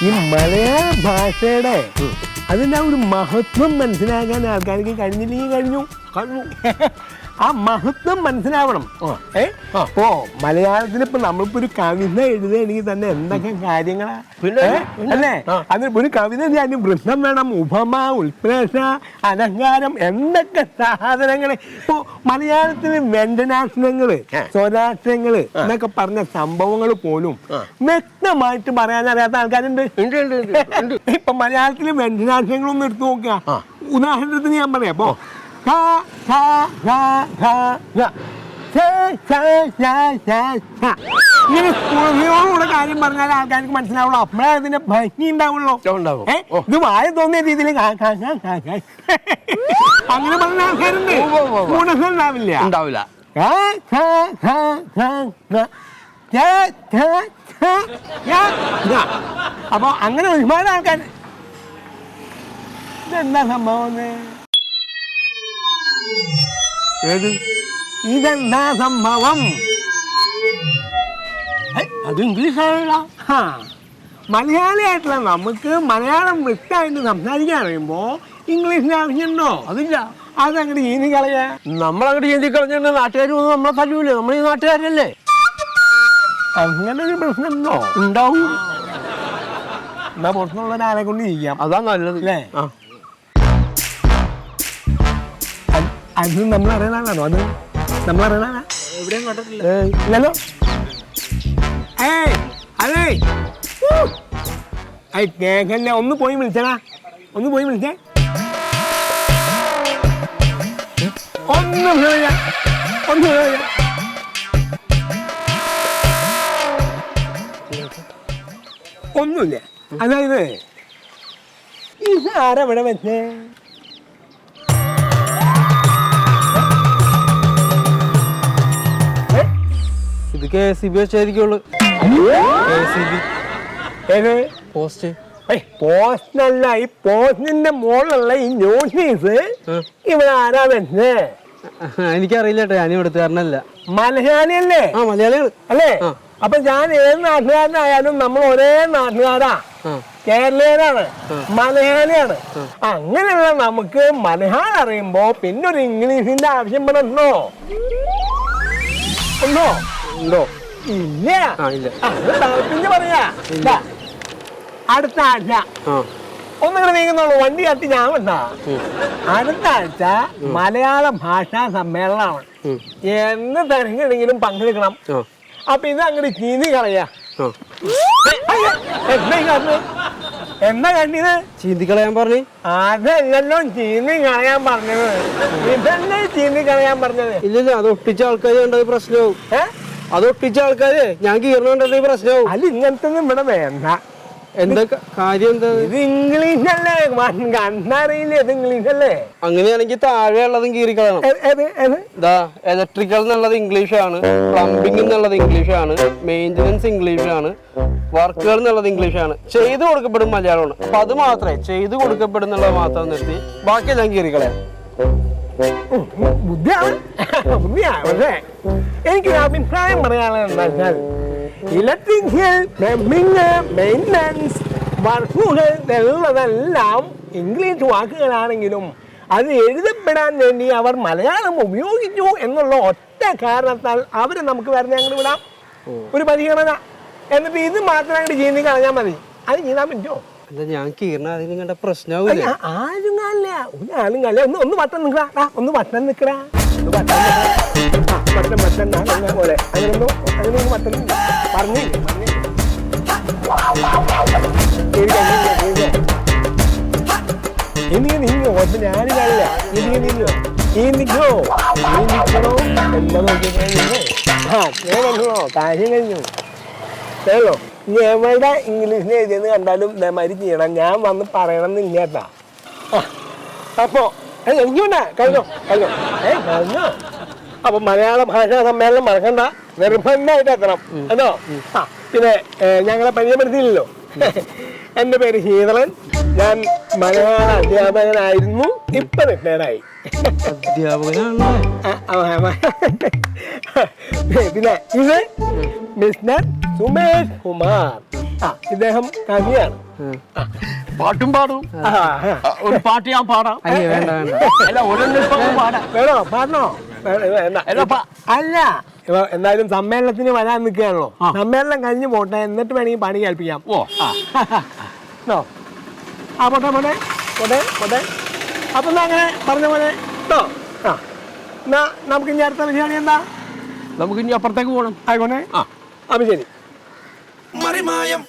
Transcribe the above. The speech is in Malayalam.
ഈ മലയാള ഭാഷയുടെ അതിൻ്റെ ഒരു മഹത്വം മനസ്സിലാക്കാൻ ആൾക്കാർക്ക് കഴിഞ്ഞില്ലെങ്കിൽ കഴിഞ്ഞു ആ മഹത്വം മനസ്സിലാവണം. ഓ മലയാളത്തിൽ ഇപ്പൊ നമ്മളിപ്പോ ഒരു കവിത എഴുതുകയാണെങ്കിൽ തന്നെ എന്തൊക്കെ കാര്യങ്ങളാ അല്ലേ? അതിനിപ്പോ ഒരു കവിത ഞാൻ വൃത്തം വേണം, ഉപമ, ഉൽപ്രേക്ഷ, അലങ്കാരം, എന്തൊക്കെ സാധനങ്ങള്. ഇപ്പൊ മലയാളത്തില് വ്യഞ്ജനാക്ഷരങ്ങള്, സ്വരാക്ഷരങ്ങള് എന്നൊക്കെ പറഞ്ഞ സംഭവങ്ങൾ പോലും വ്യക്തമായിട്ട് പറയാൻ അറിയാത്ത ആൾക്കാരുണ്ട്. ഇപ്പൊ മലയാളത്തില് വ്യഞ്ജനാക്ഷരങ്ങളൊന്നും എടുത്തു നോക്കുക. ഉദാഹരണത്തിന് ഞാൻ പറയാം. അപ്പൊ ഇങ്ങനെ സ്കൂളിനോടുകൂടെ കാര്യം പറഞ്ഞാൽ ആൾക്കാർക്ക് മനസ്സിലാവുള്ളൂ. അപ്പോഴേ അതിന്റെ ഭംഗി ഉണ്ടാവുള്ളൂ. ഇത് വായ തോന്നിയ രീതിയിൽ അങ്ങനെ പറഞ്ഞ ആൾക്കാരുണ്ട്. ഉണ്ടാവില്ല. അപ്പൊ അങ്ങനെ ഒരുപാട് ആൾക്കാർ ഇതെന്താ സംഭവം? ഇതെന്താ സംഭവം? അത് ഇംഗ്ലീഷാണല്ലോ. മലയാളിയായിട്ടുള്ള നമുക്ക് മലയാളം വ്യക്തമായിട്ട് സംസാരിക്കാൻ അറിയുമ്പോ ഇംഗ്ലീഷിന് ആവശ്യമുണ്ടോ? അതില്ല. അതങ്ങോട്ട് ചീന്തി കളയാ. നമ്മളങ്ങോട്ട് ചീന്തി കളഞ്ഞ നാട്ടുകാർ നമ്മളെ തല്ലൂലേ? നമ്മൾ ഈ നാട്ടുകാരല്ലേ? അങ്ങനെ ഒരു പ്രശ്നമുണ്ടോ? ഉണ്ടാവും. എന്നാ പുറത്തുള്ള ഒരാളെ കൊണ്ട് ഇരിക്കാം. അതാ നല്ലത് അല്ലേ? അത് നമ്മളറിയണോ? അത് നമ്മളറിയണ എവിടെയും കണ്ടിട്ടില്ല. ഇല്ലല്ലോ. അതെ കേക്കല്ലേ, ഒന്ന് പോയി വിളിച്ചടാ. ഒന്ന് പോയി വിളിച്ചേ. ഒന്നുമില്ല. അതായത് ഇത് ആരെവിടെ വെച്ചേ? ഇത് KCB വെച്ചായിരിക്കുള്ളൂ. പോസ്റ്റല്ല, ഈ പോസ്റ്റിന്റെ മുകളിലുള്ള ഈ നോട്ടീസ് ഇവിടെ ആരാ വെച്ചേ? എനിക്കറിയില്ല കേട്ടോ, ഞാൻ ഇവിടുത്തെ കാരനല്ല. മലയാളി അല്ലേ? മലയാളികൾ അല്ലേ? അപ്പൊ ഞാൻ ഏത് നാട്ടുകാരനായാലും നമ്മൾ ഒരേ നാട്ടുകാരാ. കേരളീയരാണ്, മലയാളിയാണ്. അങ്ങനെയുള്ള നമുക്ക് മലയാളം അറിയുമ്പോ പിന്നെ ഒരു ഇംഗ്ലീഷിന്റെ ആവശ്യം പെടുന്നോ? ഉണ്ടോ? ഉണ്ടോ? ഇല്ല. പിന്നെ പറയാ അടുത്ത ആഴ്ച ഒന്നിങ്ങനെ നീങ്ങുന്നുള്ളൂ. വണ്ടി കത്തി ഞാൻ വന്നാ അടുത്ത ആഴ്ച മലയാള ഭാഷാ സമ്മേളനമാണ്. എന്ന് തിരഞ്ഞെടുക്കെങ്കിലും പങ്കെടുക്കണം. അപ്പൊ ഇത് അങ്ങോട്ട് ചീന്തി കളയാ. എന്താ കണ്ടത്? ചീന്തി കളയാൻ പറഞ്ഞു. അതല്ലല്ലോ ചീന്തി കളയാൻ പറഞ്ഞത്. ഇതല്ലേ ചീന്തി കളയാൻ പറഞ്ഞത്? ഇല്ലല്ലോ, അത് ഒട്ടിച്ച ആൾക്കാർ കണ്ടത് പ്രശ്നവും. അത് ഒട്ടിച്ച ആൾക്കാര് ഞാൻ കീറണുണ്ടത് പ്രശ്നവും. അല്ല ഇങ്ങനത്തെ ഒന്നും ഇവിടെ വേണ്ട. എന്താ കാര്യം? എന്താ ഇത് ഇംഗ്ലീഷല്ലേ? കണ്ടറിയില്ലേ? ഇത് ഇംഗ്ലീഷല്ലേ? അങ്ങനെയാണെങ്കിൽ താഴെ ഉള്ളതും കീറിക്കളയണം. ഇലക്ട്രിക്കൽ എന്നുള്ളത് ഇംഗ്ലീഷാണ്, പ്ലംബിംഗ് എന്നുള്ളത് ഇംഗ്ലീഷാണ്, മെയിൻ്റനൻസ് ഇംഗ്ലീഷാണ്, വർക്കുകൾ എന്നുള്ളത് ഇംഗ്ലീഷാണ്, ചെയ്തു കൊടുക്കപ്പെടും മലയാളമാണ്. അപ്പൊ അത് മാത്രമേ ചെയ്തു കൊടുക്കപ്പെടുന്നുള്ളത് മാത്രം നിർത്തി ബാക്കിയെല്ലാം കീറിക്കളയാം. ബുദ്ധിയാണ്. പക്ഷേ എനിക്കൊരു അഭിപ്രായം പറയാനുള്ളത് എന്താ വെച്ചാൽ ഇലക്ട്രിക്കൽ, പ്ലംബിംഗ്, മെയിൻ്റനൻസ്, വർക്കുകൾ എന്നുള്ളതെല്ലാം ഇംഗ്ലീഷ് വാക്കുകളാണെങ്കിലും അത് എഴുതപ്പെടാൻ വേണ്ടി അവർ മലയാളം ഉപയോഗിച്ചു എന്നുള്ള ഒറ്റ കാരണത്താൽ അവരെ നമുക്ക് വരുന്ന അങ്ങോട്ട് വിടാം. ഒരു പരിഗണന. എന്നിട്ട് ഇത് മാത്രം അങ്ങോട്ട് ചീന്തി കളഞ്ഞാൽ മതി. അത് ചെയ്താൻ പറ്റുമോ? അല്ല, ഞാൻ കീറണ അതിനും കണ്ട പ്രശ്നമാവില്ല. ആരും കാണില്ല, ഒരാളും കാണില്ല. ഒന്ന് വട്ടം നിൽക്കടാ, ഒന്ന് വട്ടം നിൽക്കടാ, പോലെ അങ്ങനൊന്നും വട്ടം പറഞ്ഞു. എനിക്ക് നീങ്ങോ? ഞാനും കാണില്ല. എനിക്ക് നീങ്ങോ? ഈ നിൽക്കണോ? ഈ നിൽക്കണോ? എന്താ നോക്കിയോ? കാര്യം കഴിഞ്ഞു. കേട്ടോ? ഇനി എവിടെ ഇംഗ്ലീഷിന് എഴുതിയെന്ന് കണ്ടാലും ഇതേമാതിരി ചെയ്യണം. ഞാൻ വന്ന് പറയണം എന്നില്ല കേട്ടാ. അപ്പോ എനിക്കുണ്ടാ കഴിഞ്ഞോ? കഴിഞ്ഞോ? അപ്പൊ മലയാള ഭാഷാ സമ്മേളനം മറക്കണ്ട, നിർബന്ധമായിട്ട് എത്തണം കേട്ടോ. പിന്നെ ഞങ്ങളെ പരിചയപ്പെടുത്തിയില്ലല്ലോ. എൻ്റെ പേര് ശീതളൻ. ഞാൻ മലയാള അധ്യാപകനായിരുന്നു. ഇപ്പൊ റിട്ടയർഡായി. അധ്യാപകനാണല്ലേ? പിന്നെ ഇത് മിസ്റ്റർ സുമേഷ് കുമാർ. ഇദ്ദേഹം കവിയാണ്. പാട്ടും പാടും. ഒരു പാട്ട് ഞാൻ പാടാം. അയ്യോ വേണ്ട വേണ്ട. അല്ല ഒരെണ്ണം പാടാം. വേണോ? പാടണോ? അല്ല, എന്തായാലും സമ്മേളനത്തിന് വരാൻ നിൽക്കുകയാണല്ലോ. സമ്മേളനം കഴിഞ്ഞ് പോട്ടെ, എന്നിട്ട് വേണമെങ്കിൽ പാടി കേൾപ്പിക്കാം. ഓ പോട്ടെ പോട്ടെ പോട്ടെ പോട്ടെ. അപ്പൊ എന്നാ അങ്ങനെ പറഞ്ഞ പോലെ കേട്ടോ. എന്നാ നമുക്ക് ഇനി അടുത്ത പരിപാടി എന്താ? നമുക്ക് ഇനി അപ്പുറത്തേക്ക് പോകണം. ആയിക്കോട്ടെ. അപ്പൊ ശരി. മറിമായം